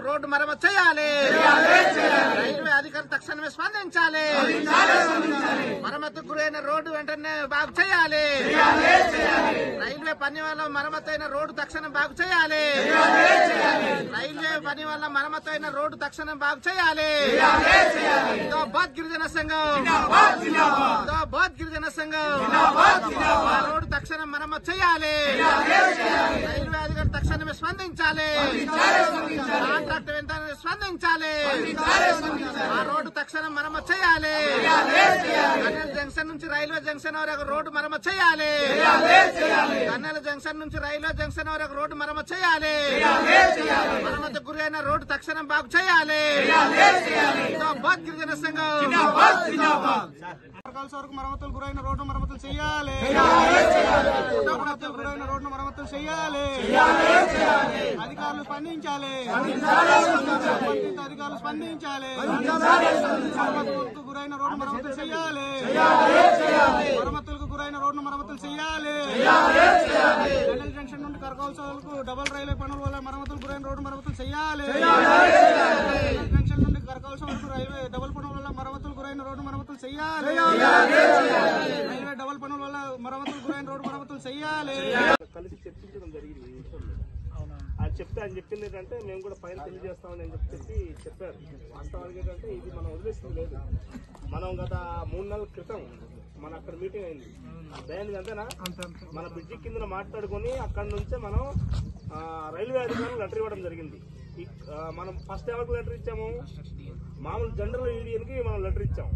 Road మరమ్మతు చేయాలి. Railway అధికారులు తక్షణమే స్పందించాలి. మరమ్మతుకు గురైన రోడ్డు వెంటనే బాగు చేయాలి. రైల్వే పని వల్ల మరమ్మతు అయిన రోడ్డు తక్షణం బాగు చేయాలి. రైల్వే పని వల్ల మరమ్మతు అయిన రోడ్డు తక్షణం బాగు చేయాలి. జిందాబాద్ గిరిజన సంఘం, జిందాబాద్ గిరిజన సంఘం. ఆ రోడ్డు తక్షణం మరమ్మతు చేయాలి. రైల్వే అధికారులు తక్షణమే స్పందించాలి. కాంట్రాక్టర్ వెంటనే స్పందించాలి. ఆ రోడ్డు తక్షణం మరమ్మతు చేయాలి. కన్నెల జంక్షన్ నుంచి రైల్వే జంక్షన్ వరకు రోడ్డు మరమ్మతు చేయాలి. కన్నెల జంక్షన్ నుంచి రైల్వే జంక్షన్ వరకు రోడ్డు మరమ్మతు చేయాలి. మరమ్మతుకు గురైన రోడ్డు తక్షణం బాగు చేయాలి. జిందాబాద్ గిరిజన సంఘం. వరకు మరమ్మతులు గురైన రోడ్డు మరమ్మతులు చేయాలి. గురైన రోడ్డు మరమ్మతులు చేయాలి. అధికారులు స్పందించాలి. అధికారులు స్పందించాలి. మరమ్మతులకు గురైన రోడ్డు మరమ్మతులు చేయాలి. మరమ్మతులకు గురైన రోడ్డు మరమ్మతులు చేయాలి. కన్నెల జంక్షన్ నుండి కరకౌల్సలకు డబుల్ రైల్వే పనుల వల్ల మరమ్మతులు గురైన రోడ్డు మరమ్మతులు చేయాలి. జంక్షన్ నుండి కరకౌల్స వరకు రైల్వే డబుల్ పనుల వల్ల మరమ్మతులు గురైన రోడ్డు మరమ్మతులు చేయాలి. రైల్వే డబుల్ పనుల వల్ల మరమ్మతులు గురైన రోడ్డు మరమ్మతులు చేయాలి. కలిసి చర్చించడం జరిగింది ఈ విషయంలో. అది చెప్తే ఆయన చెప్పింది ఏంటంటే మేము కూడా పైన తెలియజేస్తామని అని చెప్పి చెప్పారు. వాస్తవానికి ఏంటంటే ఇది మనం వదిలేసింది లేదు. మనం గత 3 నెలల క్రితం మన అక్కడ మీటింగ్ అయింది. అయింది అంతేనా? మన బ్రిడ్జి కింద మాట్లాడుకుని అక్కడ నుంచే మనం రైల్వే అధికారులు లెటర్ ఇవ్వడం జరిగింది. మనం ఫస్ట్ ఎవరికి లెటర్ ఇచ్చాము? మామూలు జనరల్ యూనియన్కి మనం లెటర్ ఇచ్చాము.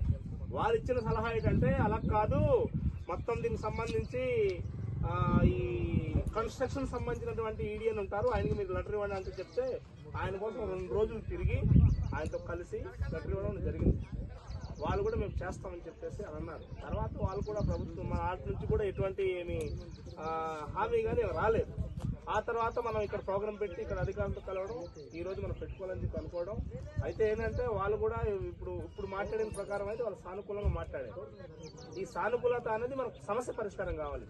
వారు ఇచ్చిన సలహా ఏంటంటే అలా కాదు, మొత్తం దీనికి సంబంధించి ఈ కన్స్ట్రక్షన్ సంబంధించినటువంటి ఈడియన్ ఉంటారు, ఆయనకి మీరు లెటర్ ఇవ్వండి అంటే చెప్తే ఆయన కోసం 2 రోజులు తిరిగి ఆయనతో కలిసి లెటర్ ఇవ్వడం జరిగింది. వాళ్ళు కూడా మేము చేస్తామని చెప్పేసి అని అన్నారు. తర్వాత వాళ్ళు కూడా ప్రభుత్వం మన ఆటి నుంచి కూడా ఎటువంటి ఏమి హామీ కానీ రాలేదు. ఆ తర్వాత మనం ఇక్కడ ప్రోగ్రామ్ పెట్టి ఇక్కడ అధికారులతో కలవడం, ఈ రోజు మనం పెట్టుకోవాలని చెప్పి అనుకోవడం. అయితే ఏంటంటే వాళ్ళు కూడా ఇప్పుడు మాట్లాడిన ప్రకారం అయితే వాళ్ళు సానుకూలంగా మాట్లాడారు. ఈ సానుకూలత అనేది మనకు సమస్య పరిష్కారం కావాలి.